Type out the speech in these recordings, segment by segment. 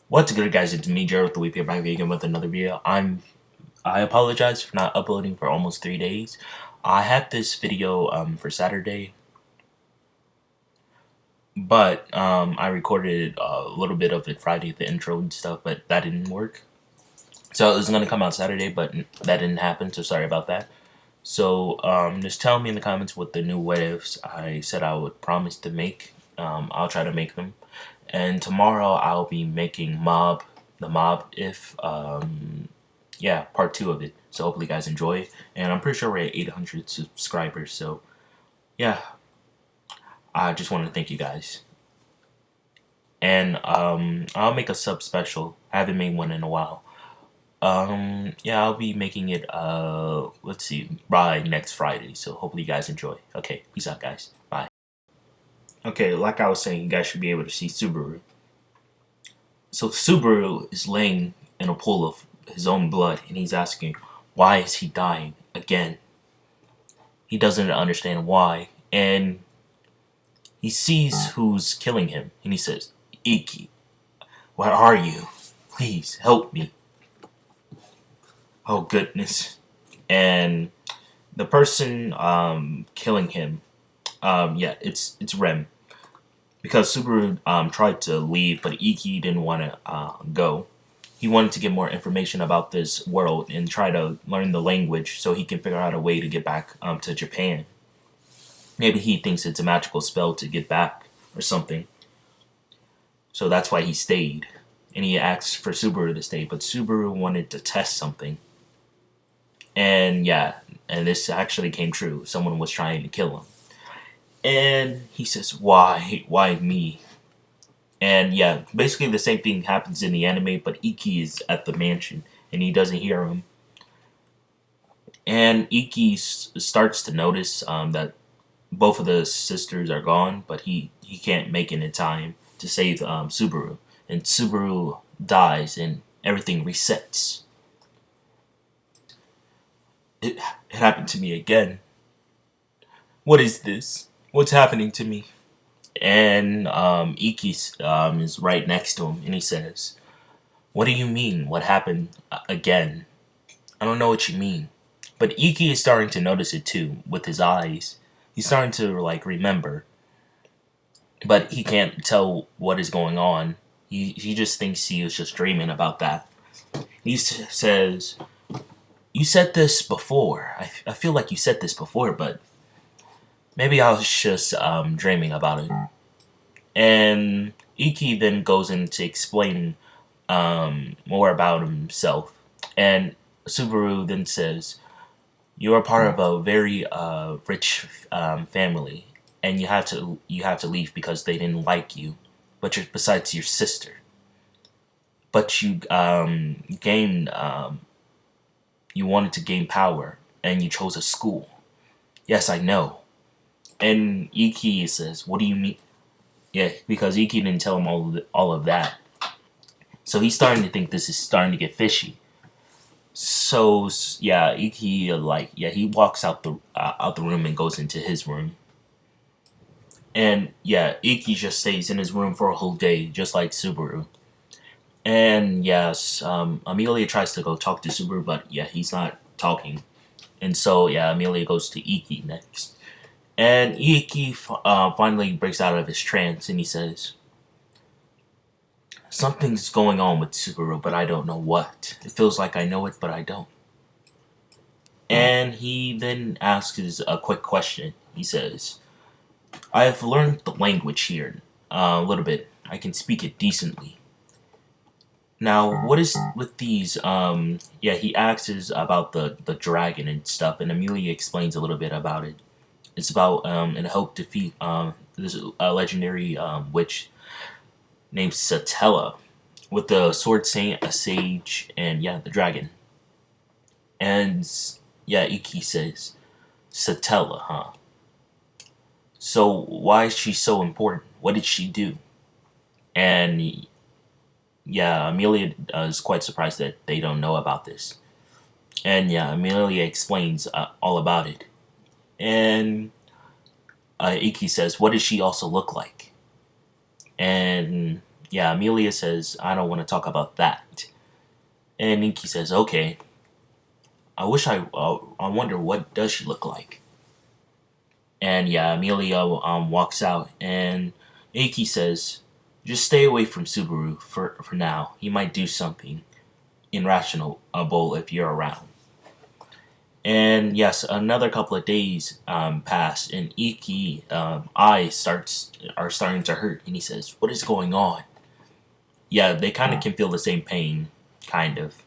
What's good, guys? It's me, Jared, with the Weep Here back again with another video. I apologize for not uploading for almost 3 days. I had this video for Saturday, but I recorded a little bit of it Friday, the intro and stuff, but that didn't work. So it was gonna come out Saturday, but that didn't happen. So sorry about that. So just tell me in the comments what the new what ifs I said I would promise to make. I'll try to make them. And tomorrow I'll be making the mob if yeah, part 2 of it. So hopefully you guys enjoy. And I'm pretty sure we're at 800 subscribers. So yeah, I just want to thank you guys. And I'll make a sub special. I haven't made one in a while. Yeah, I'll be making it let's see, by next Friday. So hopefully you guys enjoy. Okay, peace out, guys. Bye. Okay, like I was saying, you guys should be able to see Subaru. So Subaru is laying in a pool of his own blood, and he's asking, why is he dying again? He doesn't understand why, and he sees who's killing him, and he says, Ikki, where are you? Please help me. Oh goodness. And the person killing him, yeah, it's Rem. Because Subaru tried to leave, but Ikki didn't want to go. He wanted to get more information about this world and try to learn the language so he can figure out a way to get back to Japan. Maybe he thinks it's a magical spell to get back or something. So that's why he stayed. And he asked for Subaru to stay, but Subaru wanted to test something. And yeah, and this actually came true. Someone was trying to kill him. And he says, why? Why me? And yeah, basically the same thing happens in the anime, but Ikki is at the mansion, and he doesn't hear him. And Ikki starts to notice that both of the sisters are gone, but he can't make it in time to save Subaru. And Subaru dies, and everything resets. It happened to me again. What is this? What's happening to me? And Ikki is right next to him, and he says, what do you mean? What happened again? I don't know what you mean. But Ikki is starting to notice it too, with his eyes. He's starting to, like, remember. But he can't tell what is going on. He just thinks he was just dreaming about that. He says, you said this before. I feel like you said this before, but maybe I was just dreaming about it. And Ikki then goes into explaining more about himself. And Subaru then says, you're a part of a very rich family, and you have to leave because they didn't like you. But besides your sister, but you gained you wanted to gain power, and you chose a school. Yes, I know. And Ikki says, what do you mean? Yeah, because Ikki didn't tell him all of that. So he's starting to think this is starting to get fishy. So yeah, Ikki he walks out the room and goes into his room. And yeah, Ikki just stays in his room for a whole day, just like Subaru. And yes, Amelia tries to go talk to Subaru, but yeah, he's not talking. And so yeah, Amelia goes to Ikki next. And Ikki finally breaks out of his trance, and he says, something's going on with Subaru, but I don't know what. It feels like I know it, but I don't. And he then asks a quick question. He says, I've learned the language here a little bit. I can speak it decently. Now, what is with these, yeah, he asks about the dragon and stuff, and Amelia explains a little bit about it. It's about, and help defeat, this legendary, witch named Satella, with the sword saint, a sage, and yeah, the dragon. And yeah, Ikki says, Satella, huh? So why is she so important? What did she do? And yeah, Amelia is quite surprised that they don't know about this. And yeah, Amelia explains all about it. And Ikki says, what does she also look like? And yeah, Amelia says, I don't want to talk about that. And Ikki says, okay. I wonder what does she look like. And yeah, Amelia walks out, and Ikki says, just stay away from Subaru for now. He might do something irrational if you're around. And yes, another couple of days pass, and Ikki eyes are starting to hurt, and he says, "What is going on?" Yeah, they kind of can feel the same pain, kind of.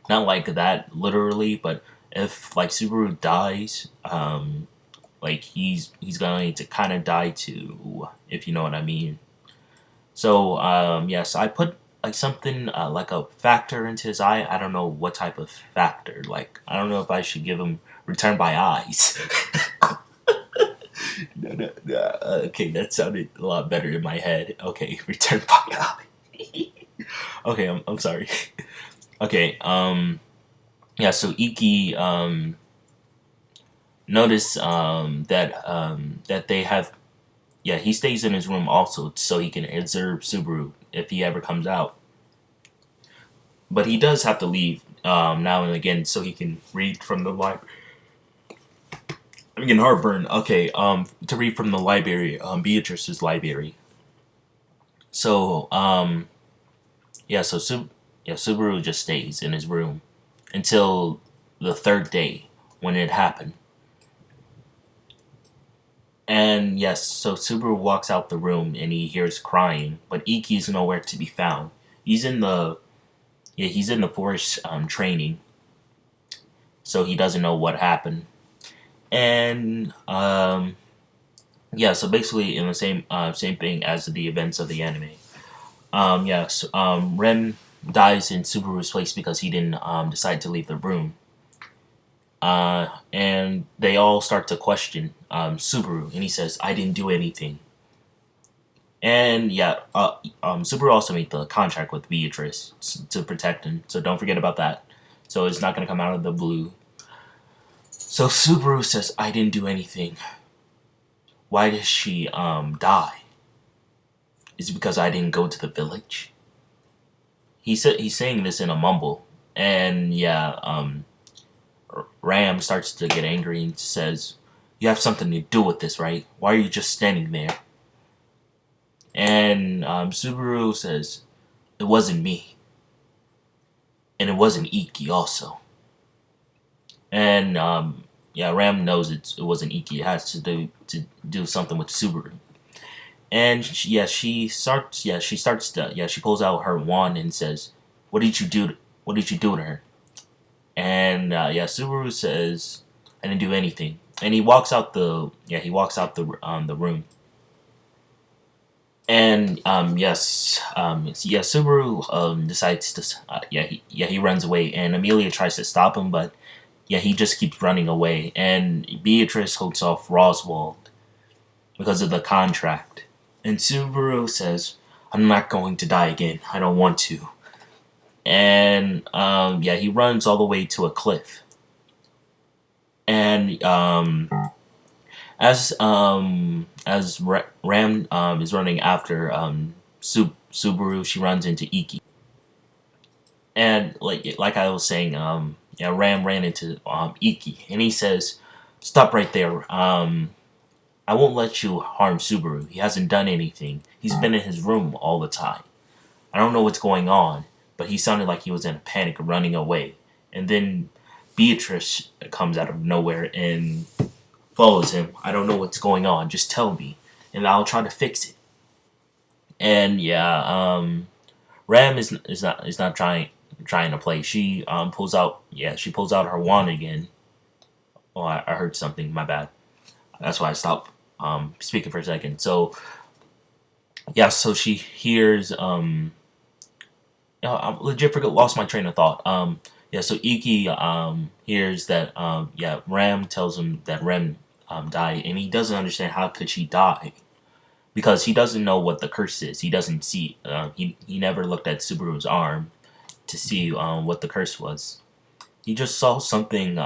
Not like that literally, but if like Subaru dies, like he's going to kind of die too, if you know what I mean. So yes, I put like something like a factor into his eye. I don't know what type of factor. Like I don't know if I should give him return by eyes. No. Okay, that sounded a lot better in my head. Okay, return by eye. Okay, I'm sorry. Okay, yeah. So Ikki notice that they have. Yeah, he stays in his room also so he can observe Subaru if he ever comes out. But he does have to leave now and again so he can read from the library. I'm getting heartburn. Okay, to read from the library, Beatrice's library. So, yeah, so Subaru just stays in his room until the third day when it happened. And yes, so Subaru walks out the room and he hears crying, but Ikki's nowhere to be found. He's in the forest training, so he doesn't know what happened. And yeah, so basically in the same thing as the events of the anime. Yeah, Ren dies in Subaru's place because he didn't decide to leave the room. And they all start to question Subaru, and he says, "I didn't do anything." And yeah, Subaru also made the contract with Beatrice to protect him, so don't forget about that. So it's not gonna come out of the blue. So Subaru says, "I didn't do anything. Why does she die? Is it because I didn't go to the village?" He's saying this in a mumble, and yeah, Ram starts to get angry and says, "You have something to do with this, right? Why are you just standing there?" And Subaru says, "It wasn't me, and it wasn't Ikki also." And yeah, Ram knows it wasn't Ikki. It has to do something with Subaru. And she pulls out her wand and says, "What did you do? What did you do to her?" And yeah, Subaru says, "I didn't do anything." And he walks out the room. And Subaru decides to he runs away, and Amelia tries to stop him, but yeah, he just keeps running away. And Beatrice holds off Roswald because of the contract. And Subaru says, "I'm not going to die again. I don't want to." And yeah, he runs all the way to a cliff. And as Ram is running after Subaru, she runs into Ikki. And like I was saying, yeah, Ram ran into Ikki, and he says, "Stop right there. I won't let you harm Subaru. He hasn't done anything. He's been in his room all the time. I don't know what's going on, but he sounded like he was in a panic, running away." And then Beatrice comes out of nowhere and follows him. "I don't know what's going on. Just tell me, and I'll try to fix it." And yeah, Ram is not trying to play. She pulls out her wand again. Oh, I heard something. My bad. That's why I stopped speaking for a second. So yeah, so she hears I legit lost my train of thought. Yeah, so Ikki hears that Ram tells him that Ram died, and he doesn't understand how could she die because he doesn't know what the curse is. He doesn't see. He never looked at Subaru's arm to see what the curse was. He just saw something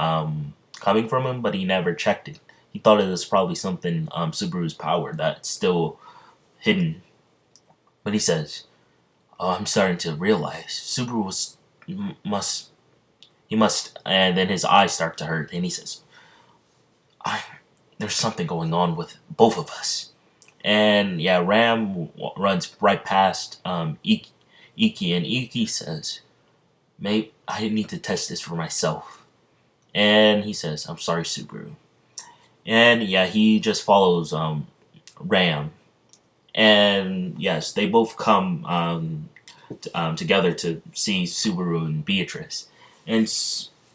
coming from him, but he never checked it. He thought it was probably something Subaru's power that's still hidden. But he says, "Oh, I'm starting to realize Subaru must he must." And then his eyes start to hurt, and he says, "I there's something going on with both of us." And yeah, Ram runs right past Ikki, and Ikki says, "Mate, I need to test this for myself." And he says, "I'm sorry, Subaru." And yeah, he just follows Ram. And yes, they both come together to see Subaru and Beatrice. And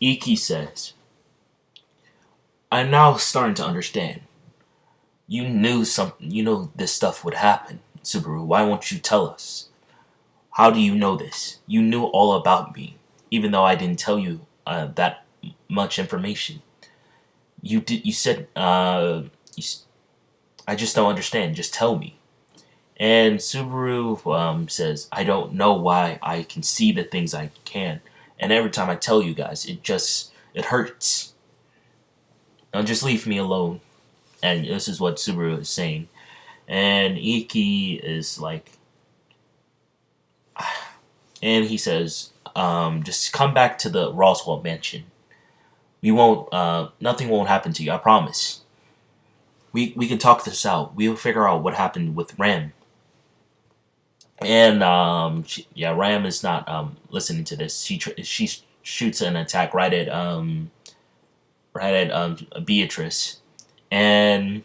Ikki says, "I'm now starting to understand. You knew something. You know this stuff would happen, Subaru. Why won't you tell us? How do you know this? You knew all about me, even though I didn't tell you that much information. You did. You said. I just don't understand. Just tell me." And Subaru says, "I don't know why I can see the things I can, and every time I tell you guys, it hurts. Now just leave me alone." And this is what Subaru is saying. And Ikki is like, and he says, "Just come back to the Roswell mansion. We won't. Nothing won't happen to you. I promise. We can talk this out. We'll figure out what happened with Ram." And Ram is not listening to this. She shoots an attack Beatrice, and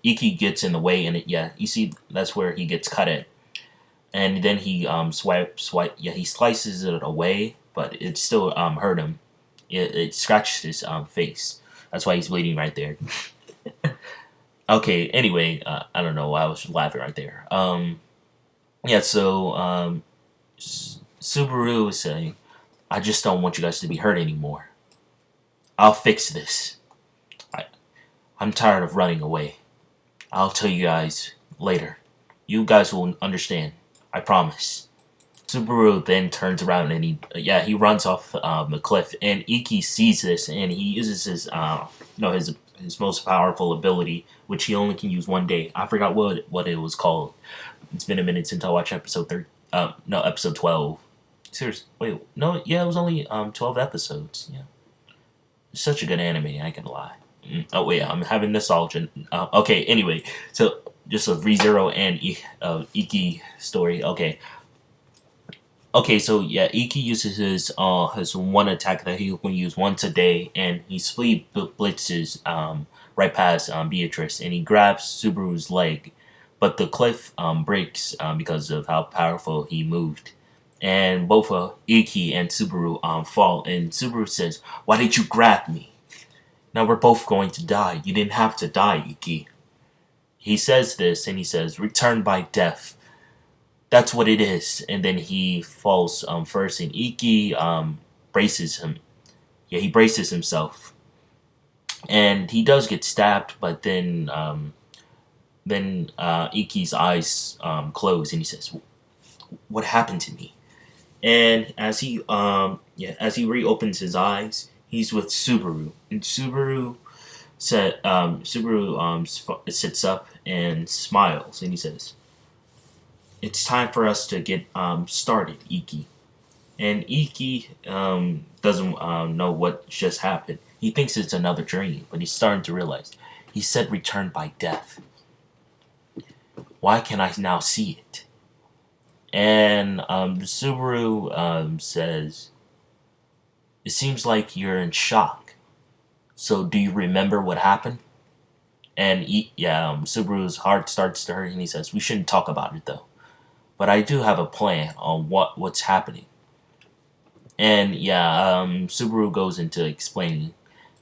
Ikki gets in the way, and you see that's where he gets cut at, and then he he slices it away, but it still hurt him. It scratched his face. That's why he's bleeding right there. Okay. Anyway, I don't know why I was laughing right there. So Subaru is saying, "I just don't want you guys to be hurt anymore. I'll fix this. I, I'm tired of running away. I'll tell you guys later. You guys will understand. I promise." Subaru then turns around and he runs off the cliff. And Ikki sees this, and he uses his most powerful ability, which he only can use one day. I forgot what it was called. It's been a minute since I watched episode 12. Seriously, wait, no, yeah, it was only 12 episodes. Yeah, it's such a good anime. I ain't gonna lie. Oh wait, I'm having nostalgia. Okay, anyway, so just a ReZero and Ikki story. Okay, so yeah, Ikki uses his one attack that he can use once a day, and he speed blitzes right past Beatrice, and he grabs Subaru's leg, but the cliff breaks because of how powerful he moved, and both Ikki and Subaru fall, and Subaru says, "Why did you grab me? Now we're both going to die. You didn't have to die, Ikki." He says this, and he says, "Return by death. That's what it is." And then he falls first, and Ikki braces him. Yeah, he braces himself, and he does get stabbed. But then Ikki's eyes close, and he says, "What happened to me?" And as he reopens his eyes, he's with Subaru, and Subaru sits up and smiles, and he says, "It's time for us to get started, Ikki." And Ikki doesn't know what just happened. He thinks it's another dream, but he's starting to realize. He said return by death. Why can I now see it? And Subaru says, "It seems like you're in shock. So do you remember what happened?" And Subaru's heart starts to hurt, and he says, "We shouldn't talk about it though. But I do have a plan on what's happening." And Subaru goes into explaining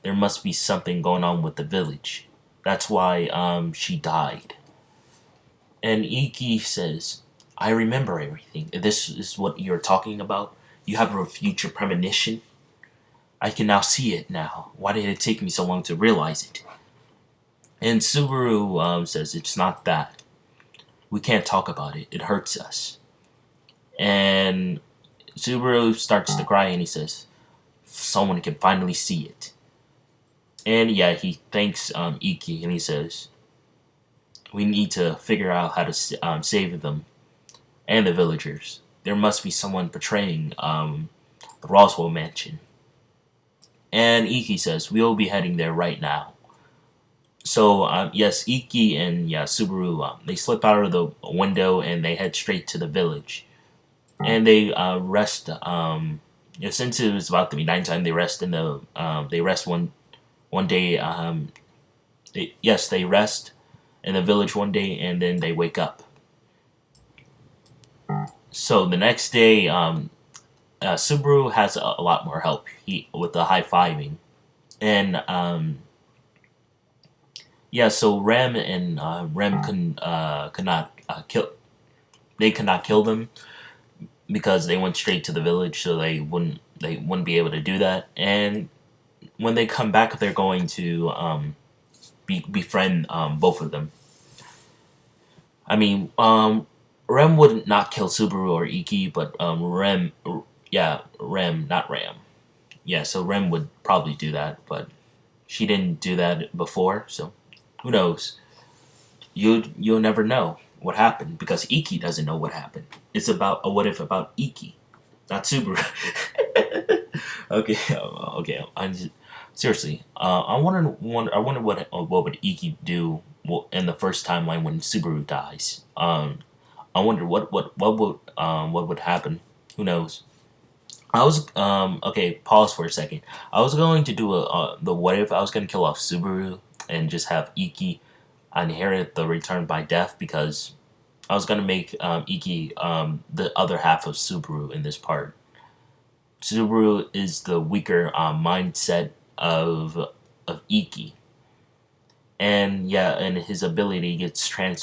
there must be something going on with the village. That's why she died. And Ikki says, "I remember everything. This is what you're talking about. You have a future premonition. I can now see it now. Why did it take me so long to realize it?" And Subaru says, "It's not that. We can't talk about it. It hurts us." And Subaru starts to cry, and he says, "Someone can finally see it." And he thanks Ikki, and he says, "We need to figure out how to save them and the villagers. There must be someone betraying the Roswell mansion. And Ikki says, we'll be heading there right now. So, yes, Ikki and yeah, Subaru, they slip out of the window and they head straight to the village. And they rest, since it was about to be nighttime, they rest they rest one day, they rest in the village one day and then they wake up. So the next day, Subaru has a lot more help with the high fiving. And so Rem and Rem could not kill. They could not kill them because they went straight to the village, so they wouldn't be able to do that. And when they come back, they're going to befriend both of them. I mean, Rem would not kill Subaru or Ikki, but Rem, not Ram. Yeah, so Rem would probably do that, but she didn't do that before, so who knows? You'll never know what happened because Ikki doesn't know what happened. It's about a what if about Ikki, not Subaru. Okay. Seriously, I wonder what would Ikki do in the first timeline when Subaru dies. I wonder what would happen. Who knows? I was okay. Pause for a second. I was going to do the what if I was going to kill off Subaru and just have Ikki inherit the return by death because I was going to make Ikki the other half of Subaru in this part. Subaru is the weaker mindset of Ikki, and and his ability gets for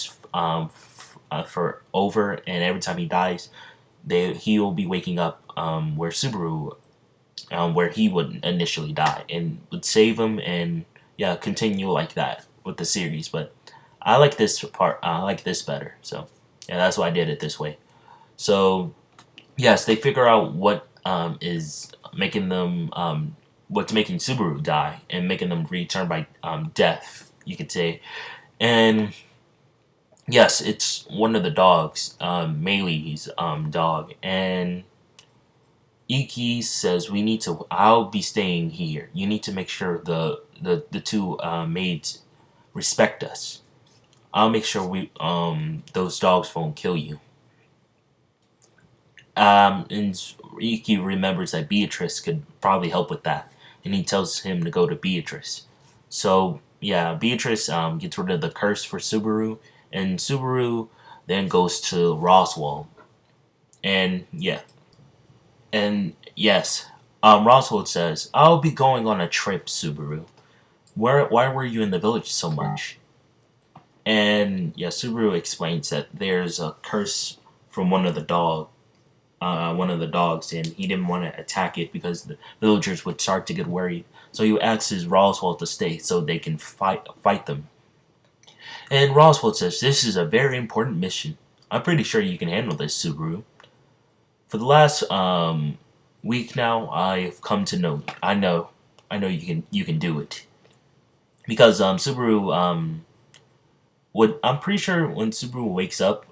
over, and every time he dies, he will be waking up where Subaru, where he would initially die, and would save him, and continue like that with the series. But I like this part. I like this better. So that's why I did it this way. So yes, they figure out what is making them what's making Subaru die and making them return by death, you could say. And yes, it's one of the dogs, Meili's dog, and Ikki says I'll be staying here. You need to make sure the two maids respect us. I'll make sure those dogs won't kill you. And Ikki remembers that Beatrice could probably help with that, and he tells him to go to Beatrice. So Beatrice gets rid of the curse for Subaru, and Subaru then goes to Roswell, and yes, Roswell says, "I'll be going on a trip, Subaru. Why were you in the village so much?" And Subaru explains that there's a curse from one of the dogs, and he didn't want to attack it because the villagers would start to get worried. So he asks Roswell to stay so they can fight them. And Roswell says, "This is a very important mission. I'm pretty sure you can handle this, Subaru. For the last week now, I've come to know you. I know you can do it." Because Subaru I'm pretty sure when Subaru wakes up,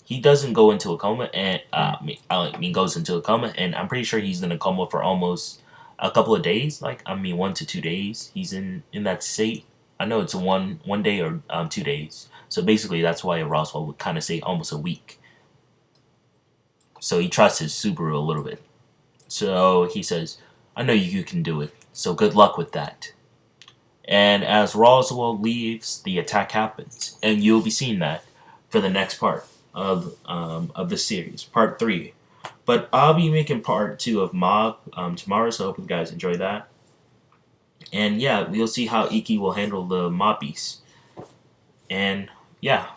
he doesn't go into a coma, and goes into a coma, and I'm pretty sure he's in a coma for almost a couple of days. 1 to 2 days. He's in that state. I know it's one day or 2 days. So basically, that's why Roswell would kind of say almost a week. So he trusts his Subaru a little bit. So he says, "I know you can do it. So good luck with that." And as Roswell leaves, the attack happens, and you'll be seeing that for the next part of the series, part 3. But I'll be making part 2 of Mob tomorrow, so I hope you guys enjoy that. And we'll see how Ikki will handle the mob beast. And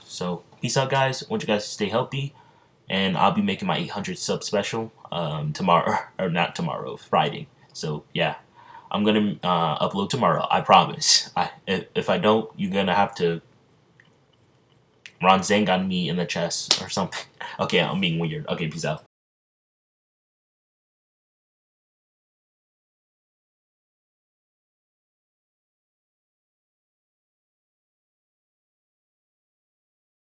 so peace out, guys. I want you guys to stay healthy, and I'll be making my 800 sub special tomorrow, or not tomorrow, Friday. So I'm gonna upload tomorrow. I promise. If I don't, you're gonna have to Ron Zang on me in the chest or something. Okay, I'm being weird. Okay, peace out.